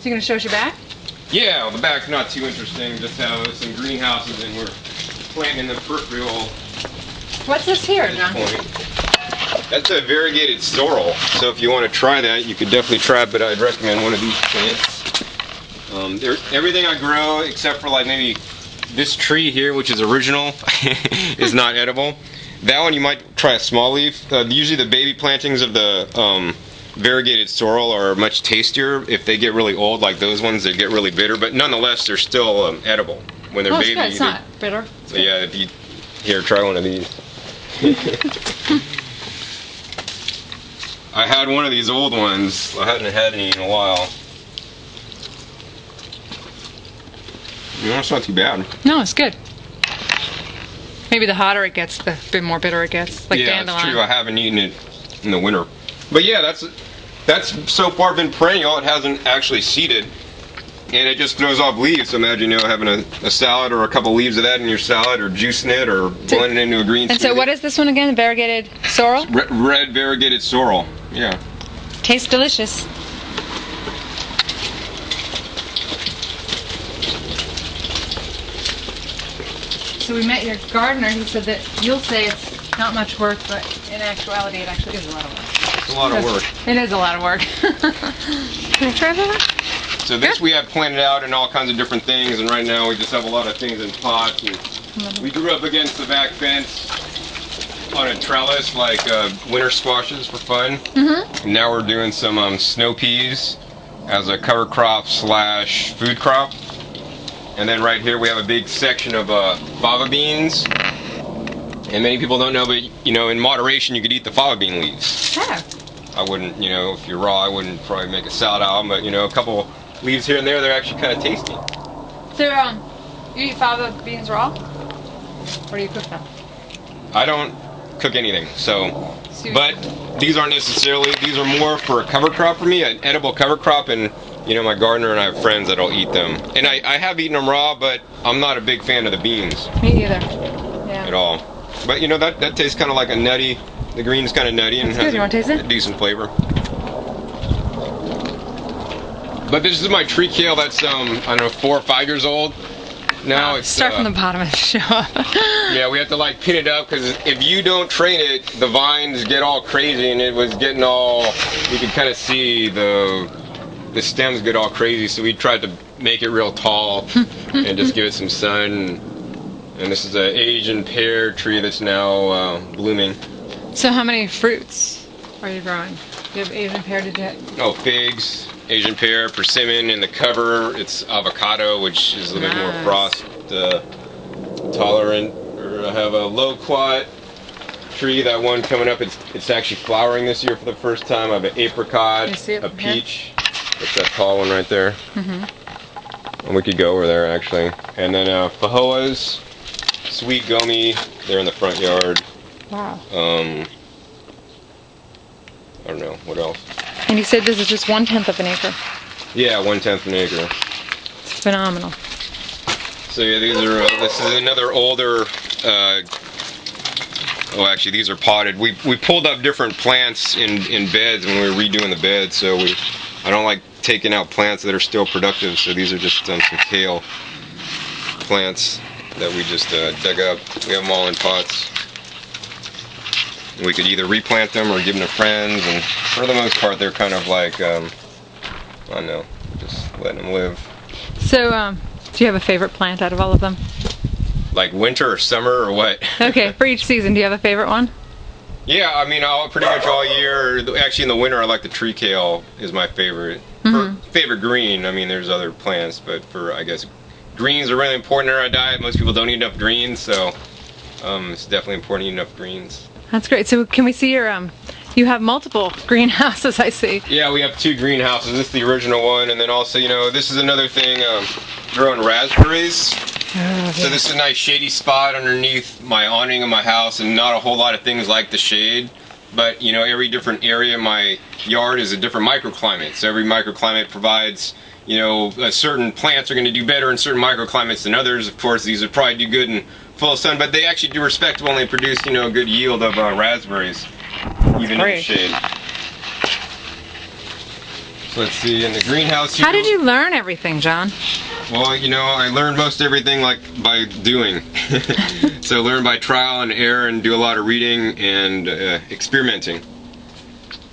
you gonna show us your back? Yeah, well, the back's not too interesting. Just have some greenhouses and we're planting in the peripheral. What's this here, John? That's a variegated sorrel. So if you want to try that, you could definitely try it, but I'd recommend one of these plants. Everything I grow, except for like maybe this tree here, which is original, is not edible. That one you might try a small leaf. Usually the baby plantings of the variegated sorrel are much tastier. If they get really old, like those ones, they get really bitter. But nonetheless, they're still edible when they're baby. It's not bitter. So yeah, if you here, try one of these. I had one of these old ones. I hadn't had any in a while. No, it's not too bad. No, it's good. Maybe the hotter it gets, the bit more bitter it gets. Like yeah, dandelion. it's true. I haven't eaten it in the winter. But yeah, that's so far been perennial. It hasn't actually seeded, and it just throws off leaves. So imagine, you know, having a salad or a couple leaves of that in your salad, or juicing it, or blending it into a green smoothie. And so, what is this one again? Variegated sorrel? Red variegated sorrel. Yeah. Tastes delicious. So we met your gardener. He said that you'll say it's not much work, but in actuality, it actually is a lot of work. It's a lot of work. It is a lot of work. Can I try that? So this we have planted out in all kinds of different things, and right now we just have a lot of things in pots. And we grew up against the back fence on a trellis, like winter squashes for fun. And now we're doing some snow peas as a cover crop / food crop. And then right here we have a big section of fava beans. And many people don't know, but you know, in moderation you could eat the fava bean leaves. Yeah. I wouldn't, you know, if you're raw, I wouldn't probably make a salad out of them, but you know, a couple leaves here and there, they're actually kind of tasty. So, you eat fava beans raw? Or do you cook them? I don't cook anything, so, but these aren't necessarily, these are more for a cover crop for me, an edible cover crop, and you know, my gardener and I have friends that'll eat them. And I have eaten them raw, but I'm not a big fan of the beans. Me either. Yeah. At all. But you know, that tastes kind of like a nutty, the green's kind of nutty and has a decent flavor. But this is my tree kale that's, I don't know, 4 or 5 years old. Now it's... Start from the bottom of the show. Yeah, we have to like pin it up, because if you don't train it, the vines get all crazy, and it was getting all, you can kind of see the stems get all crazy, so we tried to make it real tall and just give it some sun. And this is an Asian pear tree that's now blooming. So how many fruits are you growing? You have Asian pear, did you? Oh, figs, Asian pear, persimmon. In the cover, it's avocado, which is a little bit more frost tolerant. I have a loquat tree, that one coming up. It's actually flowering this year for the first time. I have an apricot, a peach. That's that tall one right there. And we could go over there actually. And then fajoas, sweet gomi. They're in the front yard. Wow. I don't know what else. And you said this is just 1/10 of an acre. Yeah, 1/10 an acre. It's phenomenal. So yeah, these are. This is another older. Oh, actually, these are potted. We pulled up different plants in beds when we were redoing the bed. So I don't like taking out plants that are still productive. So these are just some kale plants that we just dug up. We have them all in pots. We could either replant them or give them to friends, and for the most part they're kind of like, I don't know, just letting them live. So, do you have a favorite plant out of all of them? Like winter or summer or what? Okay, for each season, do you have a favorite one? Yeah, I mean, pretty much all year. Actually, in the winter, I like the tree kale is my favorite. For favorite green, I mean, there's other plants, but for, I guess, greens are really important in our diet. Most people don't eat enough greens, so it's definitely important to eat enough greens. That's great. So can we see your, you have multiple greenhouses, I see. Yeah, we have 2 greenhouses. This is the original one, and then also, you know, this is another thing, growing raspberries. Oh, so this is a nice shady spot underneath my awning of my house, and not a whole lot of things like the shade. But, you know, every different area of my yard is a different microclimate. So every microclimate provides, you know, certain plants are going to do better in certain microclimates than others. Of course, these would probably do good in full sun, but they actually do respectable, and they produce, you know, a good yield of raspberries, even in the shade. So let's see, in the greenhouse here. How did you learn everything, John? Well, you know, I learned most everything like by doing. So learn by trial and error and do a lot of reading and experimenting.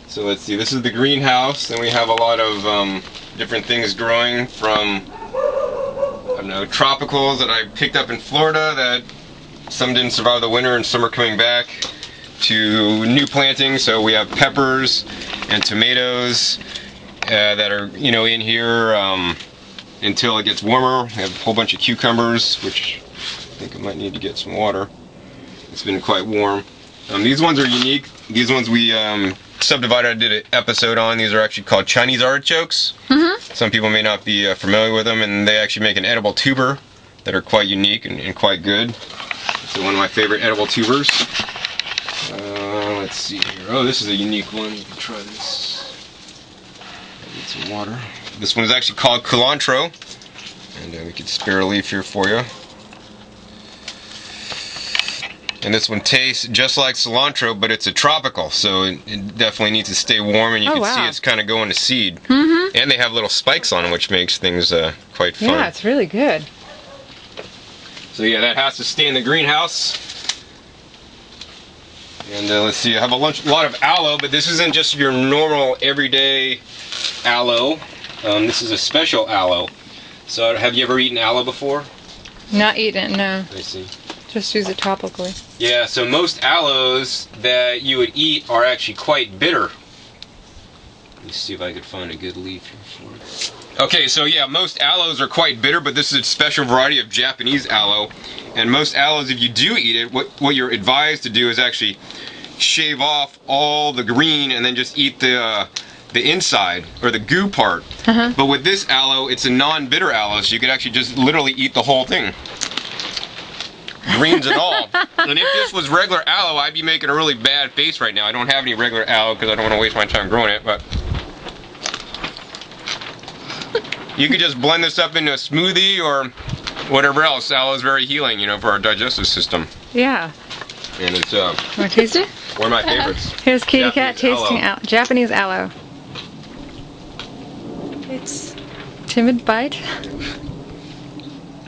So let's see, this is the greenhouse, and we have a lot of different things growing from, I don't know, tropicals that I picked up in Florida that some didn't survive the winter and some are coming back, to new plantings. So we have peppers and tomatoes that are, you know, in here until it gets warmer. We have a whole bunch of cucumbers, which I think I might need to get some water. It's been quite warm. These ones are unique. These ones we subdivided. I did an episode on. These are actually called Chinese artichokes. Some people may not be familiar with them, and they actually make an edible tuber that are quite unique and quite good. So one of my favorite edible tubers. Let's see here. Oh, this is a unique one. You can try this. I need some water. This one is actually called cilantro, and we could spare a leaf here for you. And this one tastes just like cilantro, but it's a tropical, so it definitely needs to stay warm, and you can see it's kind of going to seed. And they have little spikes on them, which makes things quite fun. Yeah, it's really good. So yeah, that has to stay in the greenhouse. And let's see, I have a lot of aloe, but this isn't just your normal everyday aloe. This is a special aloe. So have you ever eaten aloe before? Not eaten, no. I see. Just use it topically. Yeah, so most aloes that you would eat are actually quite bitter. Let me see if I could find a good leaf here for it. Okay, so yeah, most aloes are quite bitter, but this is a special variety of Japanese aloe. And most aloes, if you do eat it, what you're advised to do is actually shave off all the green and then just eat the inside, or the goo part. But with this aloe, it's a non-bitter aloe, so you could actually just literally eat the whole thing. Greens and all. And if this was regular aloe, I'd be making a really bad face right now. I don't have any regular aloe because I don't want to waste my time growing it, but you could just blend this up into a smoothie or whatever else. Aloe is very healing, you know, for our digestive system. Yeah. And it's Want to taste it? one of my favorites. Here's Kitty Cat Japanese tasting Japanese aloe. It's timid bite.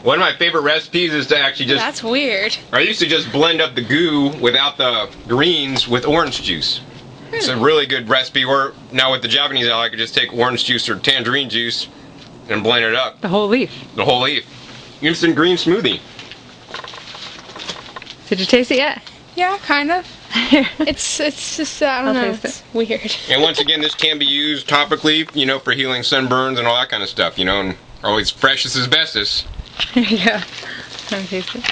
One of my favorite recipes is to actually just... That's weird. I used to just blend up the goo without the greens with orange juice. It's a really good recipe. Or now with the Japanese aloe, I could just take orange juice or tangerine juice and blend it up. The whole leaf. The whole leaf. Instant green smoothie. Did you taste it yet? Yeah, kind of. It's just, I don't know, it's weird. And once again, this can be used topically, you know, for healing sunburns and all that kind of stuff, you know, and always freshest is bestest. Yeah. Let me taste it.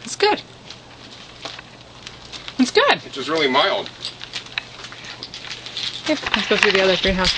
It's good. It's good. It's just really mild. Let's go through the other greenhouse.